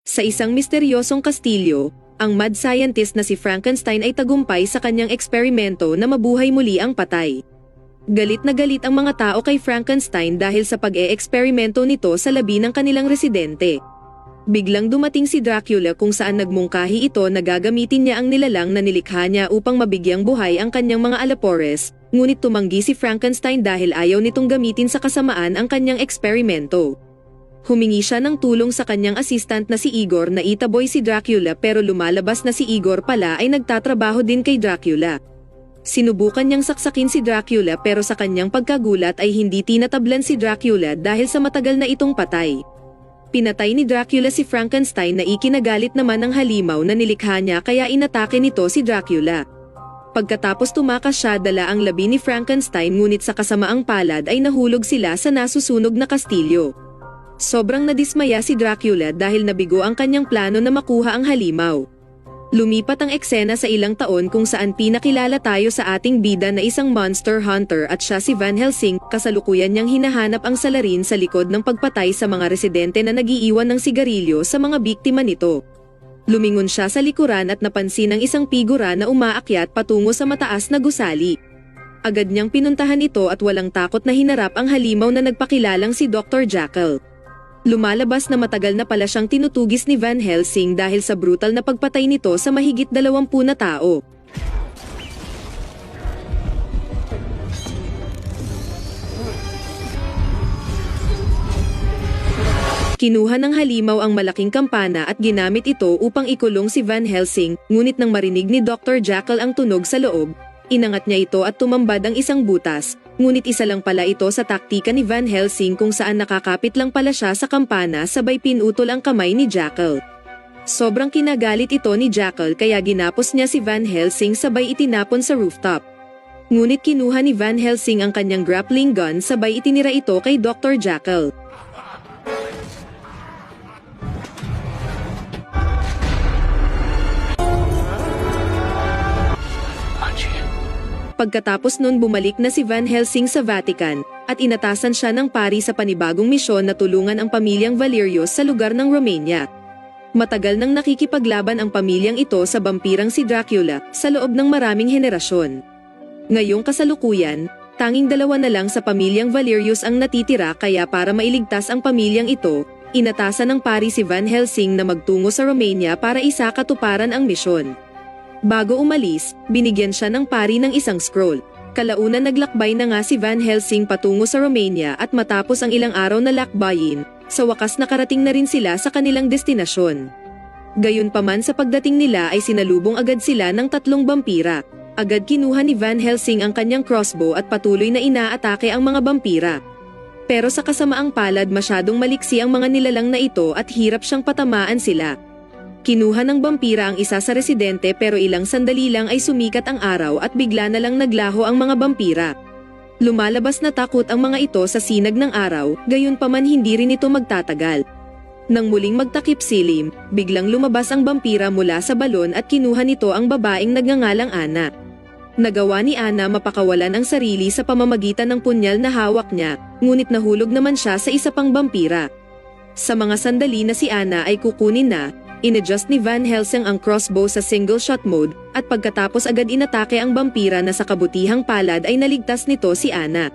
Sa isang misteryosong kastilyo, ang mad scientist na si Frankenstein ay tagumpay sa kanyang eksperimento na mabuhay muli ang patay. Galit na galit ang mga tao kay Frankenstein dahil sa pag-e-eksperimento nito sa labi ng kanilang residente. Biglang dumating si Dracula kung saan nagmungkahi ito na gagamitin niya ang nilalang na nilikha niya upang mabigyang buhay ang kanyang mga alapores, ngunit tumanggi si Frankenstein dahil ayaw nitong gamitin sa kasamaan ang kanyang eksperimento. Humingi siya ng tulong sa kanyang assistant na si Igor na itaboy si Dracula pero lumalabas na si Igor pala ay nagtatrabaho din kay Dracula. Sinubukan niyang saksakin si Dracula pero sa kanyang pagkagulat ay hindi tinatablan si Dracula dahil sa matagal na itong patay. Pinatay ni Dracula si Frankenstein na ikinagalit naman ng halimaw na nilikha niya kaya inatake nito si Dracula. Pagkatapos tumakas siya dala ang labi ni Frankenstein ngunit sa kasamaang palad ay nahulog sila sa nasusunog na kastilyo. Sobrang nadismaya si Dracula dahil nabigo ang kanyang plano na makuha ang halimaw. Lumipat ang eksena sa ilang taon kung saan pinakilala tayo sa ating bida na isang monster hunter at siya si Van Helsing. Kasalukuyan niyang hinahanap ang salarin sa likod ng pagpatay sa mga residente na nagiiwan ng sigarilyo sa mga biktima nito. Lumingon siya sa likuran at napansin ang isang figura na umaakyat patungo sa mataas na gusali. Agad niyang pinuntahan ito at walang takot na hinarap ang halimaw na nagpakilalang si Dr. Jekyll. Lumalabas na matagal na pala siyang tinutugis ni Van Helsing dahil sa brutal na pagpatay nito sa mahigit 20 na tao. Kinuha ng halimaw ang malaking kampana at ginamit ito upang ikulong si Van Helsing, ngunit nang marinig ni Dr. Jekyll ang tunog sa loob, inangat niya ito at tumambad ang isang butas, ngunit isa lang pala ito sa taktika ni Van Helsing kung saan nakakapit lang pala siya sa kampana sabay pinutol ang kamay ni Jekyll. Sobrang kinagalit ito ni Jekyll kaya ginapos niya si Van Helsing sabay itinapon sa rooftop. Ngunit kinuha ni Van Helsing ang kanyang grappling gun sabay itinira ito kay Dr. Jekyll. Pagkatapos nun bumalik na si Van Helsing sa Vatican, at inatasan siya ng pari sa panibagong misyon na tulungan ang pamilyang Valerius sa lugar ng Romania. Matagal nang nakikipaglaban ang pamilyang ito sa bampirang si Dracula sa loob ng maraming henerasyon. Ngayong kasalukuyan, tanging 2 na lang sa pamilyang Valerius ang natitira kaya para mailigtas ang pamilyang ito, inatasan ng pari si Van Helsing na magtungo sa Romania para isakatuparan ang misyon. Bago umalis, binigyan siya ng pari ng isang scroll. Kalaunan naglakbay na nga si Van Helsing patungo sa Romania at matapos ang ilang araw na lakbayin, sa wakas nakarating na rin sila sa kanilang destinasyon. Gayunpaman sa pagdating nila ay sinalubong agad sila ng 3 bampira. Agad kinuha ni Van Helsing ang kanyang crossbow at patuloy na inaatake ang mga bampira. Pero sa kasamaang palad masyadong maliksi ang mga nilalang na ito at hirap siyang patamaan sila. Kinuha ng bampira ang isa sa residente pero ilang sandali lang ay sumikat ang araw at bigla na lang naglaho ang mga bampira. Lumalabas na takot ang mga ito sa sinag ng araw, gayunpaman hindi rin ito magtatagal. Nang muling magtakip silim, biglang lumabas ang bampira mula sa balon at kinuha nito ang babaeng nagngangalang Ana. Nagawa ni Ana mapakawalan ang sarili sa pamamagitan ng punyal na hawak niya, ngunit nahulog naman siya sa isa pang bampira. Sa mga sandali na si Ana ay kukunin na, in-adjust ni Van Helsing ang crossbow sa single shot mode at pagkatapos agad inatake ang bampira na sa kabutihang palad ay naligtas nito si Ana.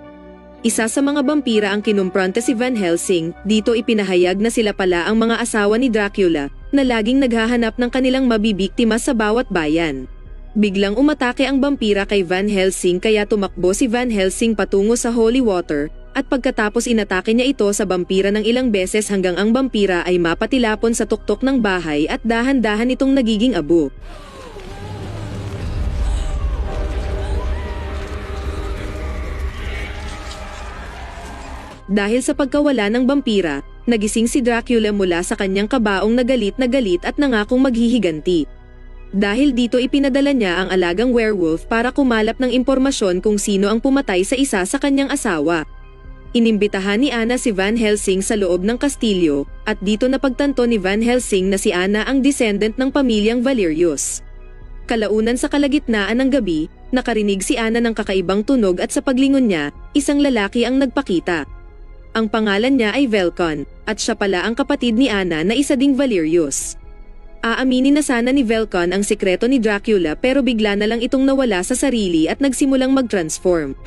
Isa sa mga bampira ang kinumpronte si Van Helsing, dito ipinahayag na sila pala ang mga asawa ni Dracula na laging naghahanap ng kanilang mabibiktima sa bawat bayan. Biglang umatake ang bampira kay Van Helsing kaya tumakbo si Van Helsing patungo sa holy water. At pagkatapos inatake niya ito sa bampira ng ilang beses hanggang ang bampira ay mapatilapon sa tuktok ng bahay at dahan-dahan itong nagiging abo. Dahil sa pagkawala ng bampira, nagising si Dracula mula sa kanyang kabaong na galit at nangakong maghihiganti. Dahil dito ipinadala niya ang alagang werewolf para kumalap ng impormasyon kung sino ang pumatay sa isa sa kanyang asawa. Inimbitahan ni Ana si Van Helsing sa loob ng kastilyo, at dito napagtanto ni Van Helsing na si Ana ang descendant ng pamilyang Valerius. Kalaunan sa kalagitnaan ng gabi, nakarinig si Ana ng kakaibang tunog at sa paglingon niya, isang lalaki ang nagpakita. Ang pangalan niya ay Velcon, at siya pala ang kapatid ni Anna na isa ding Valerius. Aaminin na sana ni Velcon ang sikreto ni Dracula pero bigla na lang itong nawala sa sarili at nagsimulang mag-transform.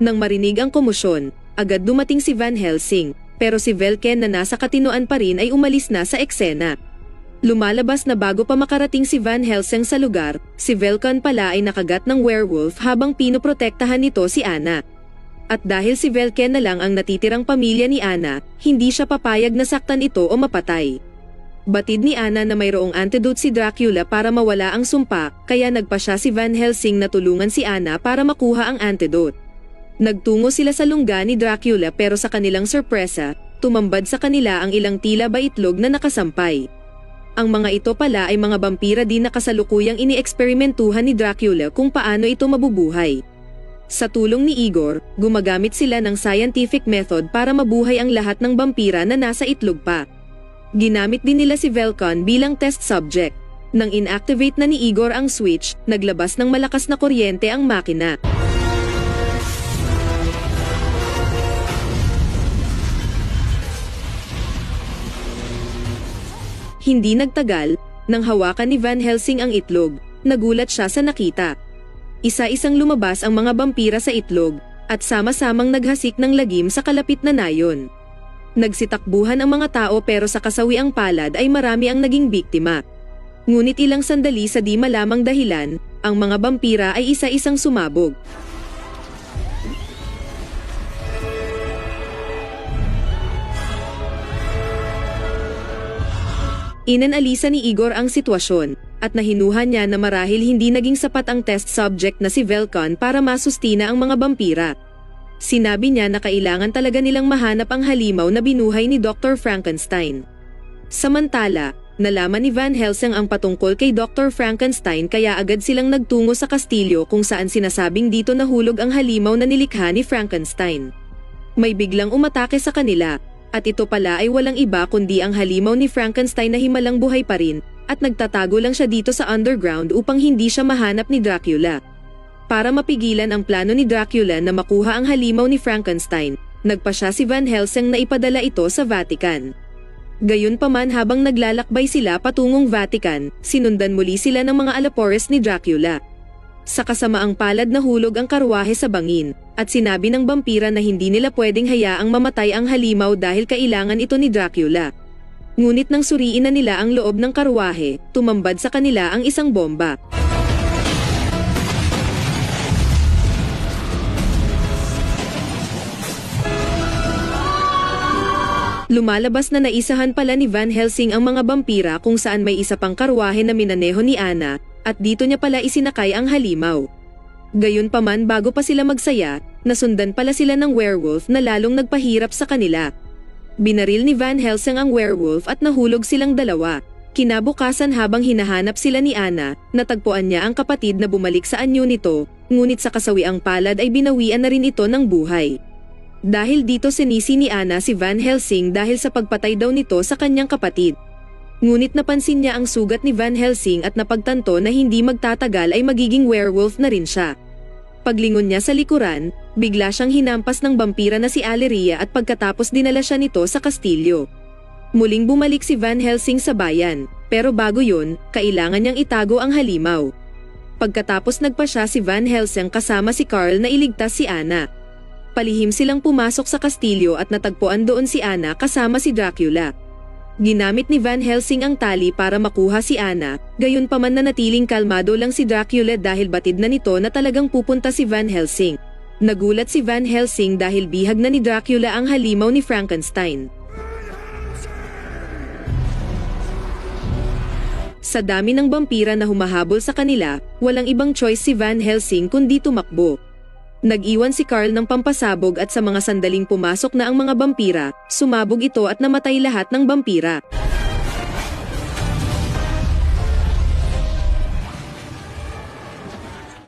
Nang marinig ang komosyon, agad dumating si Van Helsing, pero si Velken na nasa katinoan pa rin ay umalis na sa eksena. Lumalabas na bago pa makarating si Van Helsing sa lugar, si Velcon pala ay nakagat ng werewolf habang pinoprotektahan nito si Anna. At dahil si Velken na lang ang natitirang pamilya ni Anna, hindi siya papayag na saktan ito o mapatay. Batid ni Anna na mayroong antidote si Dracula para mawala ang sumpa, kaya nagpa siya si Van Helsing na tulungan si Anna para makuha ang antidote. Nagtungo sila sa lungga ni Dracula pero sa kanilang sorpresa, tumambad sa kanila ang ilang tila ba itlog na nakasampay. Ang mga ito pala ay mga vampira din na kasalukuyang inieksperimentuhan ni Dracula kung paano ito mabubuhay. Sa tulong ni Igor, gumagamit sila ng scientific method para mabuhay ang lahat ng vampira na nasa itlog pa. Ginamit din nila si Velcon bilang test subject. Nang inactivate na ni Igor ang switch, naglabas ng malakas na kuryente ang makina. Hindi nagtagal, nang hawakan ni Van Helsing ang itlog, nagulat siya sa nakita. Isa-isang lumabas ang mga vampira sa itlog, at sama-samang naghasik ng lagim sa kalapit na nayon. Nagsitakbuhan ang mga tao pero sa kasawiang palad ay marami ang naging biktima. Ngunit ilang sandali sa di malamang dahilan, ang mga vampira ay isa-isang sumabog. Inanalisa ni Igor ang sitwasyon, at nahinuhan niya na marahil hindi naging sapat ang test subject na si Velcon para masustina ang mga vampira. Sinabi niya na kailangan talaga nilang mahanap ang halimaw na binuhay ni Dr. Frankenstein. Samantala, nalaman ni Van Helsing ang patungkol kay Dr. Frankenstein kaya agad silang nagtungo sa kastilyo kung saan sinasabing dito nahulog ang halimaw na nilikha ni Frankenstein. May biglang umatake sa kanila. At ito pala ay walang iba kundi ang halimaw ni Frankenstein na himalang buhay pa rin, at nagtatago lang siya dito sa underground upang hindi siya mahanap ni Dracula. Para mapigilan ang plano ni Dracula na makuha ang halimaw ni Frankenstein, nagpa siya si Van Helsing na ipadala ito sa Vatican. Gayunpaman habang naglalakbay sila patungong Vatican, sinundan muli sila ng mga alapores ni Dracula. Sa kasamaang palad nahulog ang karwahe sa bangin, at sinabi ng vampira na hindi nila pwedeng hayaang mamatay ang halimaw dahil kailangan ito ni Dracula. Ngunit nang suriin na nila ang loob ng karwahe, tumambad sa kanila ang isang bomba. Lumalabas na naisahan pala ni Van Helsing ang mga vampira kung saan may isa pang karwahe na minaneho ni Anna, at dito niya pala isinakay ang halimaw. Gayunpaman bago pa sila magsaya, nasundan pala sila ng werewolf na lalong nagpahirap sa kanila. Binaril ni Van Helsing ang werewolf at nahulog silang dalawa. Kinabukasan habang hinahanap sila ni Anna, natagpuan niya ang kapatid na bumalik sa anyo nito, ngunit sa kasawiang palad ay binawian na rin ito ng buhay. Dahil dito sinisi ni Anna si Van Helsing dahil sa pagpatay daw nito sa kanyang kapatid. Ngunit napansin niya ang sugat ni Van Helsing at napagtanto na hindi magtatagal ay magiging werewolf na rin siya. Paglingon niya sa likuran, bigla siyang hinampas ng vampira na si Alleria at pagkatapos dinala siya nito sa kastilyo. Muling bumalik si Van Helsing sa bayan, pero bago yun, kailangan niyang itago ang halimaw. Pagkatapos nagpa siya si Van Helsing kasama si Carl na iligtas si Anna. Palihim silang pumasok sa kastilyo at natagpuan doon si Anna kasama si Dracula. Ginamit ni Van Helsing ang tali para makuha si Anna, gayunpaman nanatiling kalmado lang si Dracula dahil batid na nito na talagang pupunta si Van Helsing. Nagulat si Van Helsing dahil bihag na ni Dracula ang halimaw ni Frankenstein. Sa dami ng vampira na humahabol sa kanila, walang ibang choice si Van Helsing kundi tumakbo. Nag-iwan si Carl ng pampasabog at sa mga sandaling pumasok na ang mga vampira, sumabog ito at namatay lahat ng vampira.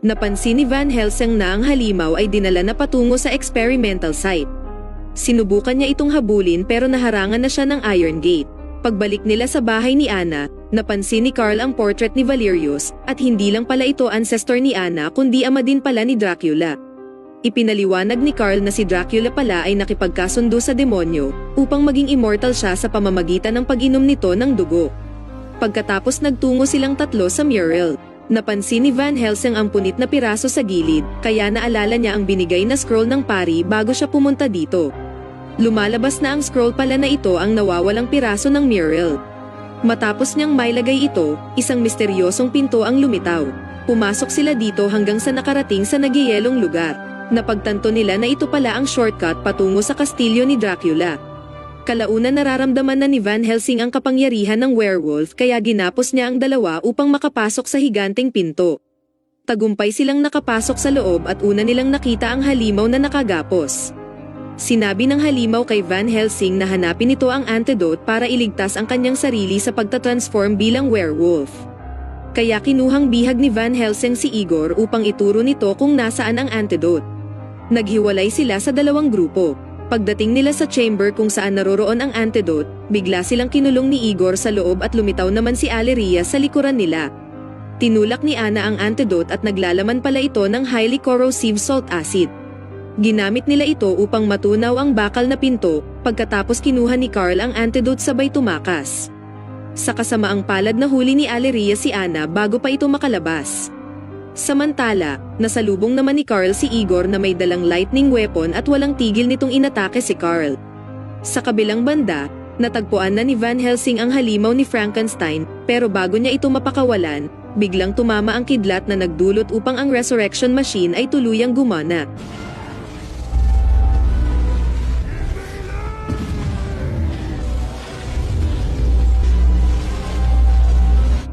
Napansin ni Van Helsing na ang halimaw ay dinala na patungo sa experimental site. Sinubukan niya itong habulin pero naharangan na siya ng Iron Gate. Pagbalik nila sa bahay ni Anna, Napansin ni Carl ang portrait ni Valerius at hindi lang pala ito ancestor ni Anna kundi ama din pala ni Dracula. Ipinaliwanag ni Carl na si Dracula pala ay nakipagkasundo sa demonyo upang maging immortal siya sa pamamagitan ng pag-inom nito ng dugo. Pagkatapos nagtungo silang tatlo sa mural. Napansin ni Van Helsing ang punit na piraso sa gilid kaya naalala niya ang binigay na scroll ng pari bago siya pumunta dito. Lumalabas na ang scroll pala na ito ang nawawalang piraso ng mural. Matapos niyang mailagay ito, isang misteryosong pinto ang lumitaw. Pumasok sila dito hanggang sa nakarating sa nagyayelong lugar. Napagtanto nila na ito pala ang shortcut patungo sa kastilyo ni Dracula. Kalaunan nararamdaman na ni Van Helsing ang kapangyarihan ng werewolf kaya ginapos niya ang dalawa upang makapasok sa higanteng pinto. Tagumpay silang nakapasok sa loob at una nilang nakita ang halimaw na nakagapos. Sinabi ng halimaw kay Van Helsing na hanapin ito ang antidote para iligtas ang kanyang sarili sa pagtatransform bilang werewolf. Kaya kinuhang bihag ni Van Helsing si Igor upang ituro nito kung nasaan ang antidote. Naghiwalay sila sa dalawang grupo. Pagdating nila sa chamber kung saan naroroon ang antidote, bigla silang kinulong ni Igor sa loob at lumitaw naman si Aleria sa likuran nila. Tinulak ni Anna ang antidote at naglalaman pala ito ng highly corrosive salt acid. Ginamit nila ito upang matunaw ang bakal na pinto, pagkatapos kinuha ni Carl ang antidote sabay tumakas. Sa kasamaang palad na huli ni Aleria si Anna bago pa ito makalabas. Samantala, nasalubong naman ni Carl si Igor na may dalang lightning weapon at walang tigil nitong inatake si Carl. Sa kabilang banda, natagpuan na ni Van Helsing ang halimaw ni Frankenstein, pero bago niya ito mapakawalan, biglang tumama ang kidlat na nagdulot upang ang resurrection machine ay tuluyang gumana.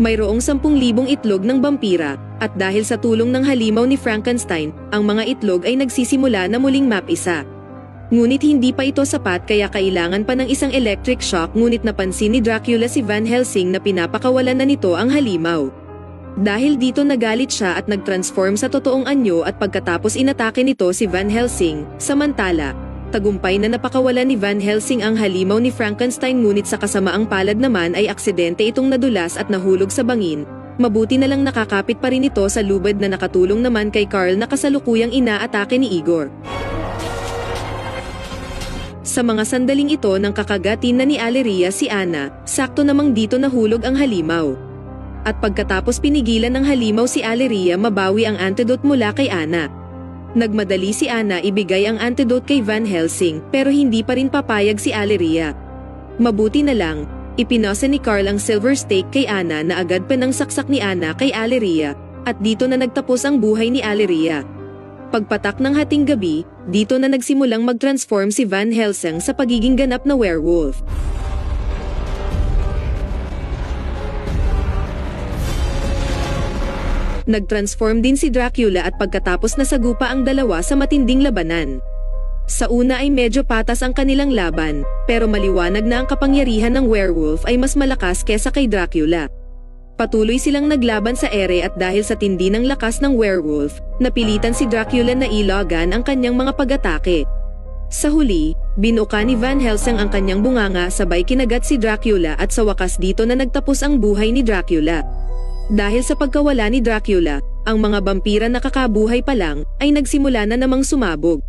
Mayroong 10,000 itlog ng vampira, at dahil sa tulong ng halimaw ni Frankenstein, ang mga itlog ay nagsisimula na muling mapisa. Ngunit hindi pa ito sapat kaya kailangan pa ng isang electric shock ngunit napansin ni Dracula si Van Helsing na pinapakawalan na nito ang halimaw. Dahil dito nagalit siya at nag-transform sa totoong anyo at pagkatapos inatake nito si Van Helsing, samantala, tagumpay na napakawalan ni Van Helsing ang halimaw ni Frankenstein ngunit sa kasamaang palad naman ay aksidente itong nadulas at nahulog sa bangin. Mabuti na lang nakakapit pa rin ito sa lubid na nakatulong naman kay Carl na kasalukuyang inaatake ni Igor. Sa mga sandaling ito nang kakagatin na ni Aleria si Anna, sakto namang dito nahulog ang halimaw. At pagkatapos pinigilan ng halimaw si Aleria mabawi ang antidote mula kay Anna. Nagmadali si Anna ibigay ang antidote kay Van Helsing pero hindi pa rin papayag si Aleria. Mabuti na lang, ipinasa ni Carl ang silver stake kay Anna na agad pa nang saksak ni Anna kay Aleria, at dito na nagtapos ang buhay ni Aleria. Pagpatak ng hating gabi, dito na nagsimulang mag-transform si Van Helsing sa pagiging ganap na werewolf. Nag-transform din si Dracula at pagkatapos nasagupa ang dalawa sa matinding labanan. Sa una ay medyo patas ang kanilang laban, pero maliwanag na ang kapangyarihan ng werewolf ay mas malakas kesa kay Dracula. Patuloy silang naglaban sa ere at dahil sa tindi ng lakas ng werewolf, napilitan si Dracula na ilagan ang kanyang mga pag-atake. Sa huli, binuka ni Van Helsing ang kanyang bunganga sabay kinagat si Dracula at sa wakas dito na nagtapos ang buhay ni Dracula. Dahil sa pagkawala ni Dracula, ang mga vampira na kakabuhay pa lang ay nagsimula na namang sumabog.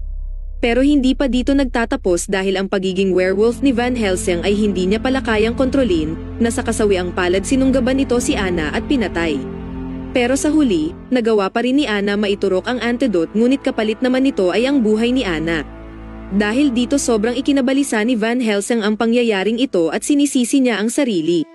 Pero hindi pa dito nagtatapos dahil ang pagiging werewolf ni Van Helsing ay hindi niya pala kayang kontrolin, na sa kasawiang palad sinunggaban nito si Anna at pinatay. Pero sa huli, nagawa pa rin ni Anna maiturok ang antidote ngunit kapalit naman nito ay ang buhay ni Anna. Dahil dito sobrang ikinabalisa ni Van Helsing ang pangyayaring ito at sinisisi niya ang sarili.